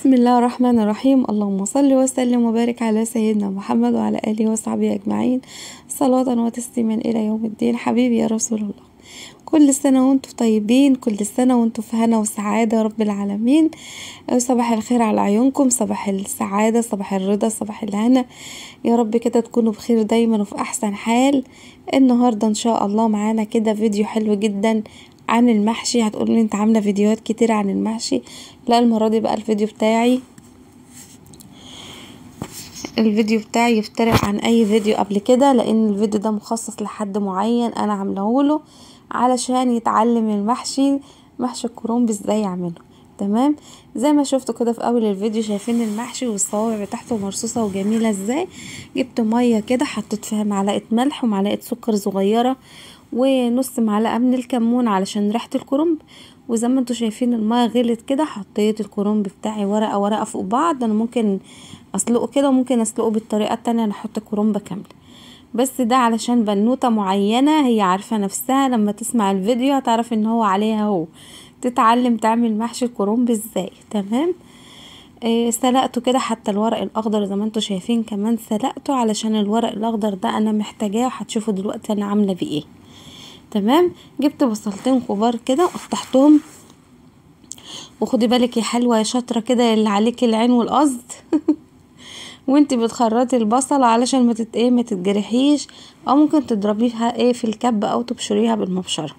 بسم الله الرحمن الرحيم. اللهم صل وسلم وبارك على سيدنا محمد وعلى آله وصحبه أجمعين، صلاة وتسليما إلى يوم الدين. حبيبي يا رسول الله، كل سنة وانتم طيبين، كل سنة وانتم في هنا وسعادة يا رب العالمين. صباح الخير على عيونكم، صباح السعادة، صباح الرضا، صباح الهنا، يا رب كده تكونوا بخير دايما وفي أحسن حال. النهاردة إن شاء الله معانا كده فيديو حلو جدا عن المحشي. هتقولي انت عاملة فيديوهات كتير عن المحشي، لا المرة دي بقى الفيديو بتاعي يفترق عن اي فيديو قبل كده، لان الفيديو ده مخصص لحد معين انا عاملهوله علشان يتعلم المحشي، محشي الكرنب ازاي اعمله. تمام، زي ما شفتوا كده في اول الفيديو، شايفين المحشي والصوابع بتاعته مرصوصه وجميله ازاي. جبت ميه كده، حطيت فيها معلقه ملح ومعلقه سكر صغيره ونص معلقه من الكمون علشان ريحه الكرنب. وزي ما انتوا شايفين الميه غلت كده، حطيت الكرنب بتاعي ورقه ورقه فوق بعض. انا ممكن اسلقه كده وممكن اسلقه بالطريقه التانية، انا احط كرنبه كامله، بس ده علشان بنوته معينه هي عارفه نفسها، لما تسمع الفيديو هتعرف ان هو عليها هو تتعلم تعمل محشي الكرنب ازاي. تمام، سلقته كده حتى الورق الاخضر زي ما انتوا شايفين، كمان سلقته علشان الورق الاخضر ده انا محتاجاه، وهتشوفوا دلوقتي انا عامله بيه ايه. تمام، جبت بصلتين كبار كده وقطعتهم. وخدي بالك يا حلوه يا شاطره كده، اللي عليكي العين والقصد وانتي بتخرطي البصله علشان ما تتجرحيش، او ممكن تضربيها في الكب او تبشريها بالمبشره.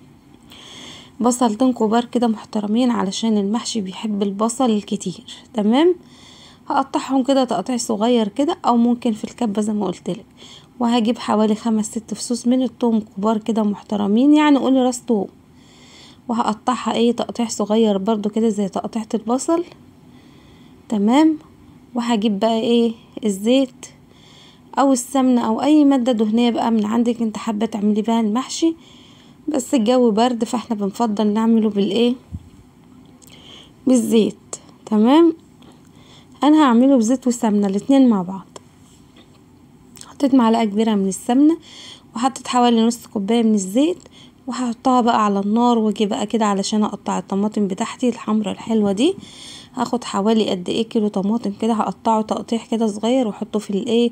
بصلتين كبار كده محترمين علشان المحشي بيحب البصل الكتير. تمام، هقطعهم كده تقطيع صغير كده، او ممكن في الكبه زي ما قلتلك. وهجيب حوالي 5-6 فصوص من الثوم كبار كده محترمين، يعني قولي راس ثوم، وهقطعها تقطيع صغير برضو كده زي تقطيعة البصل. تمام، وهجيب بقى الزيت او السمنة او اي مادة دهنية بقى من عندك انت حابة تعملي بها المحشي، بس الجو برد فاحنا بنفضل نعمله بالزيت. تمام، انا هعمله بزيت وسمنة الاتنين مع بعض. حطيت معلقة كبيرة من السمنة، وحطيت حوالي نص كوباية من الزيت، وهحطها بقى على النار. واجي بقى كده علشان اقطع الطماطم بتاعتي الحمرا الحلوة دي. هاخد حوالي قد كيلو طماطم كده، هقطعه تقطيع كده صغير واحطه في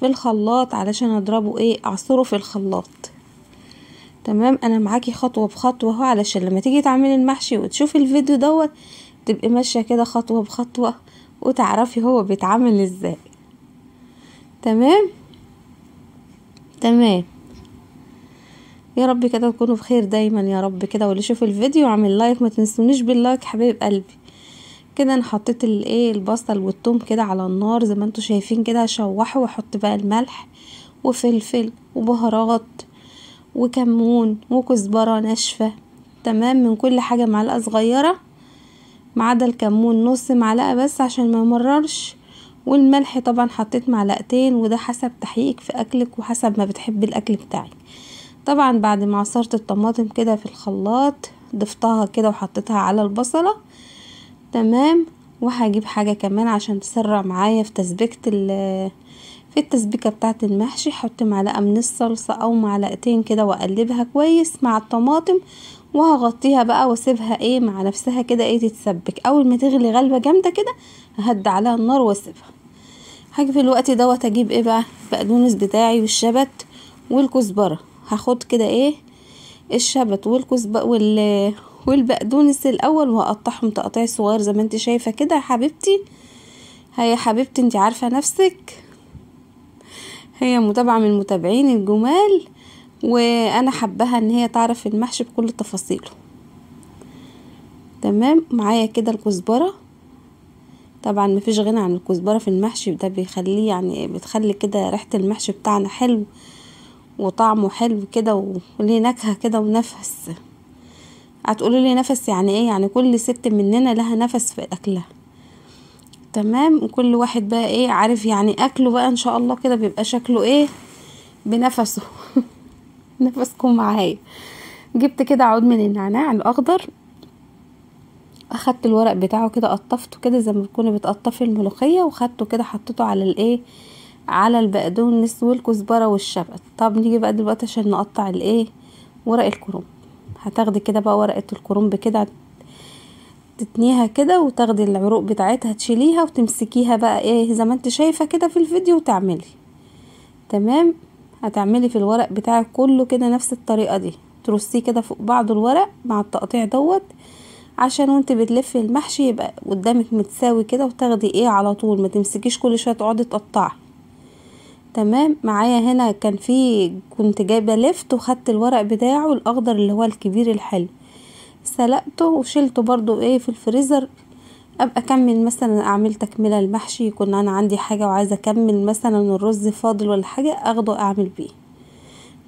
الخلاط علشان اضربه اعصره في الخلاط. تمام، انا معاكي خطوة بخطوة اهو، علشان لما تيجي تعملي المحشي وتشوفي الفيديو دوت تبقي ماشية كده خطوة بخطوة وتعرفي هو بيتعمل ازاي. تمام تمام، يا رب كده تكونوا بخير دايما يا رب كده. واللي يشوف الفيديو عامل لايك، ما تنسونيش باللايك حبايب قلبي. كده انا حطيت البصل والثوم كده على النار زي ما انتوا شايفين كده، هشوحه واحط بقى الملح وفلفل وبهارات وكمون وكزبره ناشفه. تمام، من كل حاجه معلقه صغيره، ما عدا الكمون نص معلقه بس عشان ما يمررش. والملح طبعا حطيت معلقتين، وده حسب تحقيقك في اكلك وحسب ما بتحبي الاكل بتاعك. طبعا بعد ما عصرت الطماطم كده في الخلاط ضفتها كده وحطيتها على البصله. تمام، وهجيب حاجه كمان عشان تسرع معايا في التسبيكه بتاعه المحشي. حط معلقه من الصلصه او معلقتين كده واقلبها كويس مع الطماطم، وهغطيها بقى واسيبها مع نفسها كده تتسبك. اول ما تغلي غلبه جامده كده ههدي عليها النار واسيبها. هاجي في الوقت دوت اجيب بقى بقدونس بتاعي والشبت والكزبره. هاخد كده الشبت والكزبره والبقدونس الاول، وهقطعهم تقطيع صغير زي ما انت شايفه كده يا حبيبتي. هيا حبيبتي انت عارفه نفسك، هي متابعه من المتابعين الجمال، وانا حباها ان هي تعرف المحشي بكل تفاصيله. تمام، معايا كده الكزبره. طبعا مفيش غنى عن الكزبره في المحشي، ده بيخليه بتخلي كده ريحه المحشي بتاعنا حلو وطعمه حلو كده وليه نكهه كده ونفس. هتقولوا لي نفس يعني ايه؟ يعني كل ست مننا لها نفس في اكلها. تمام، وكل واحد بقى عارف يعني اكله بقى ان شاء الله كده بيبقى شكله بنفسه نفسكم معايا. جبت كده عود من النعناع الاخضر، اخدت الورق بتاعه كده قطفته كده زي ما تكوني بتقطفي الملوخيه، وخدته كده حطيته على البقدونس والكزبره والشبت. طب نيجي بقى دلوقتي عشان نقطع ورق الكرنب. هتاخدي كده بقى ورقه الكرنب كده تتنيها كده وتاخدي العروق بتاعتها تشيليها وتمسكيها بقى ايه زي ما انت شايفة كده في الفيديو وتعملي. تمام. هتعملي في الورق بتاعك كله كده نفس الطريقة دي، ترصيه كده فوق بعض الورق مع التقطيع دوت، عشان وانت بتلفي المحشي يبقى قدامك متساوي كده، وتاخدي ايه على طول، ما تمسكيش كل شويه تقعدي تقطعي. تمام. معايا هنا كنت جايبه لفت وخدت الورق بتاعه الاخضر اللي هو الكبير الحلو، سلقته وشيلته برضو ايه في الفريزر، ابقى اكمل مثلا اعمل تكمله المحشي، يكون انا عندي حاجه وعايزه اكمل مثلا الرز فاضل ولا حاجه اخده اعمل بيه.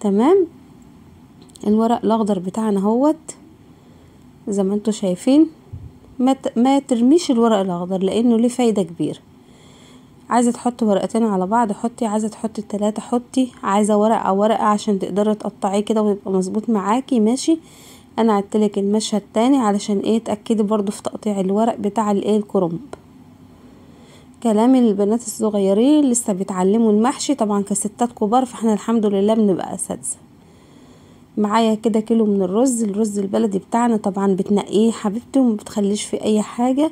تمام. الورق الاخضر بتاعنا اهوت زي ما انتوا شايفين، ما ترميش الورق الاخضر لانه ليه فايده كبيره. عايزه تحطي ورقتين على بعض حطي، عايزه تحطي 3 حطي، عايزه ورقه او ورقه عشان تقدري تقطعيه كده ويبقى مظبوط معاكي ماشي. انا عدتلك المشهد تاني علشان ايه تاكدي برضو في تقطيع الورق بتاع الايه الكرنب. كلام البنات الصغيرين لسه بيتعلموا المحشي، طبعا كستات كبار فاحنا الحمد لله بنبقى اساتذه. معايا كده كيلو من الرز البلدي بتاعنا، طبعا بتنقيه حبيبتي وما بتخليش فيه اي حاجه،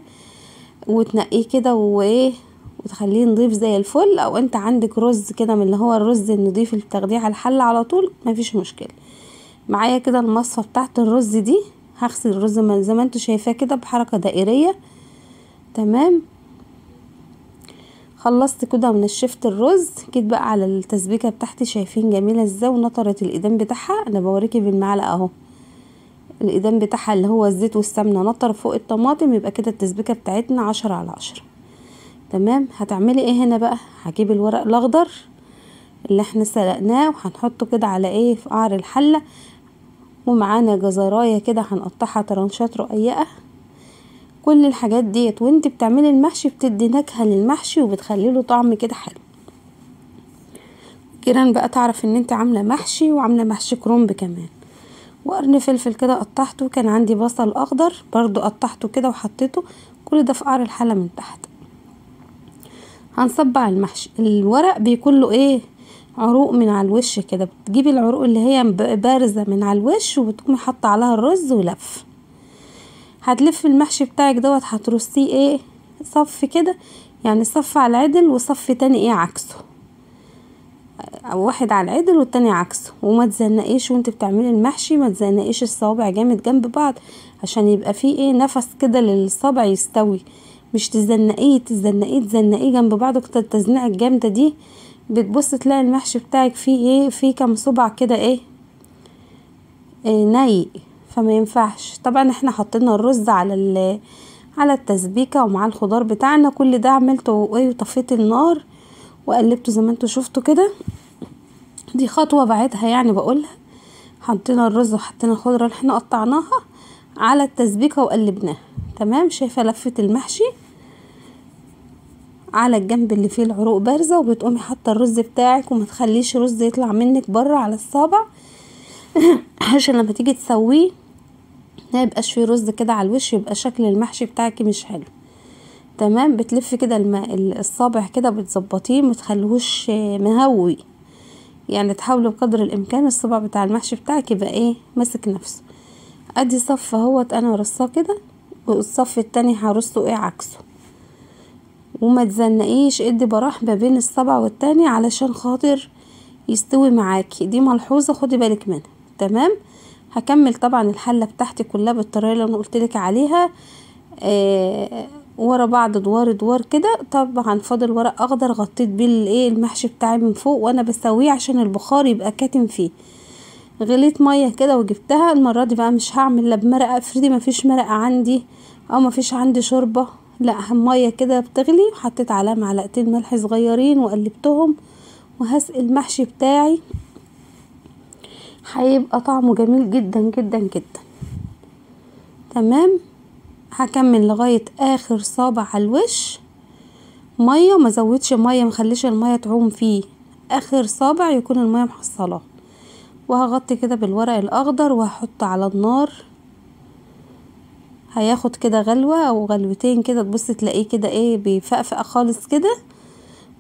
وتنقيه كده وايه وتخليه نضيف زي الفل. او انت عندك رز كده من اللي هو الرز النضيف اللي بتاخديه على الحله على طول مفيش مشكله. معايا كده المصفى بتاعت الرز دي، هغسل الرز زي ما انتوا شايفاه كده بحركه دائريه. تمام. خلصت كده ونشفت الرز، جيت بقى على التسبيكه بتاعتي، شايفين جميله ازاي ونطرت الايدام بتاعها، انا بوريكي بالمعلقه اهو الايدام بتاعها اللي هو الزيت والسمنه نطر فوق الطماطم، يبقى كده التسبيكه بتاعتنا 10/10. تمام. هتعملي ايه هنا بقى، هجيب الورق الاخضر اللي احنا سلقناه وهنحطه كده على ايه في قعر الحله، ومعانا جزرايه كده هنقطعها طرنشات رقيقه. كل الحاجات ديت وانت بتعملي المحشي بتدي نكهه للمحشي وبتخلي له طعم كده حلو. جيران بقى تعرف ان انت عامله محشي وعامله محشي كرنب كمان. وقرن فلفل كده قطعته، كان عندي بصل اخضر برضو قطعته كده وحطيته، كل ده في قعر الحله من تحت. هنصبع المحشي، الورق بيكون له ايه عروق من على الوش كده، بتجيبي العروق اللي هي بارزه من على الوش وبتقومي حاطه عليها الرز ولف. هتلف المحشي بتاعك دوت هترصيه ايه صف كده، يعني صف على العدل وصف تاني ايه عكسه، او واحد على العدل والتاني عكسه. وما تزنقيش وانت بتعملي المحشي، ما تزنقيش الصوابع جامد جنب بعض عشان يبقى فيه ايه نفس كده للصبع يستوي، مش تزنقيه جنب بعض كده. التزنقه الجامده دي بتبص تلاقي المحشي بتاعك فيه ايه فيه كام صبع كده ايه ني، فما ينفعش. طبعا احنا حطينا الرز على التسبيكه ومع الخضار بتاعنا، كل ده عملته ايه وطفيت النار وقلبته زي ما انتوا شفتوا كده. دي خطوه بعدها يعني بقولها، حطينا الرز وحطينا الخضره اللي احنا قطعناها على التسبيكه وقلبناها. تمام. شايفه لفه المحشي على الجنب اللي فيه العروق بارزه، وبتقومي حاطه الرز بتاعك وما تخليش رز يطلع منك بره على الصابع عشان لما تيجي تسويه ما يبقاش فيه رز كده على الوش، يبقى شكل المحشي بتاعك مش حلو. تمام. بتلفي كده الصابع كده بتظبطيه ما تخليهوش مهوي، يعني تحاولوا بقدر الامكان الصبع بتاع المحشي بتاعك يبقى ايه ماسك نفسه. ادي صف اهوت انا رصاه كده، والصف التاني هرصه ايه عكسه. وما تزنقيش، ادي براح ما بين الصبع والتاني علشان خاطر يستوي معاكي، دي ملحوظه خدي بالك منها. تمام. هكمل طبعا الحله بتاعتي كلها بالطريقه اللي انا قلتلك عليها ورا بعض ادوار كده. طبعا فاضل ورق اخضر غطيت بيه الايه المحشي بتاعي من فوق وانا بسويه عشان البخار يبقى كاتم فيه. غليت ميه كده وجبتها، المره دي بقى مش هعمل لا بمرقه، افرضي مفيش مرقه عندي او مفيش عندي شوربه، لا ميه كده بتغلي وحطيت عليها معلقتين ملح صغيرين وقلبتهم، وهسقي المحشي بتاعي هيبقى طعمه جميل جدا جدا جدا. تمام. هكمل لغايه اخر صابع على الوش ميه، وما زودش ميه، مخليش الميه تعوم فيه، اخر صابع يكون الميه محصلاه. وهغطي كده بالورق الاخضر وهحطه على النار، هياخد كده غلوة او غلوتين كده، تبص تلاقيه كده ايه بيفقفق خالص كده،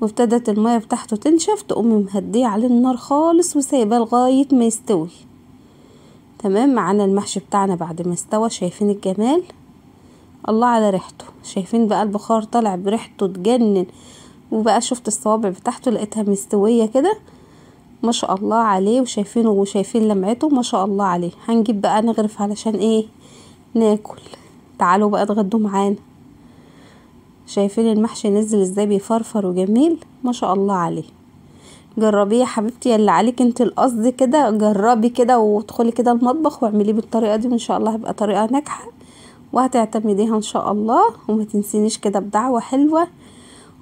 وابتدت المية بتاعته تنشف، تقومي مهديه عليه النار خالص وسايباه لغاية ما يستوي. تمام. معانا المحشي بتاعنا بعد ما استوى، شايفين الجمال، الله على ريحته. شايفين بقى البخار طالع بريحته تجنن. وبقى شفت الصوابع بتاعته لقيتها مستوية كده ما شاء الله عليه. وشايفين لمعته ما شاء الله عليه. هنجيب بقى نغرف علشان ايه؟ ناكل. تعالوا بقى اتغدوا معانا. شايفين المحشي نزل ازاي بيفرفر وجميل ما شاء الله عليه. جربيه يا حبيبتي، يلا عليك انت القصد كده. جربي كده وادخلي كده المطبخ واعمليه بالطريقه دي، وان شاء الله هيبقى طريقه ناجحه وهتعتمديها ان شاء الله. وما تنسينيش كده بدعوه حلوه،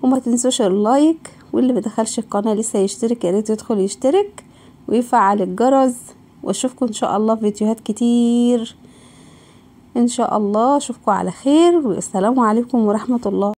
وما تنسوش اللايك، واللي ما دخلش القناه لسه يشترك يا ريت يدخل يشترك ويفعل الجرس. واشوفكم ان شاء الله في فيديوهات كتير ان شاء الله. اشوفكم على خير، والسلام عليكم ورحمه الله.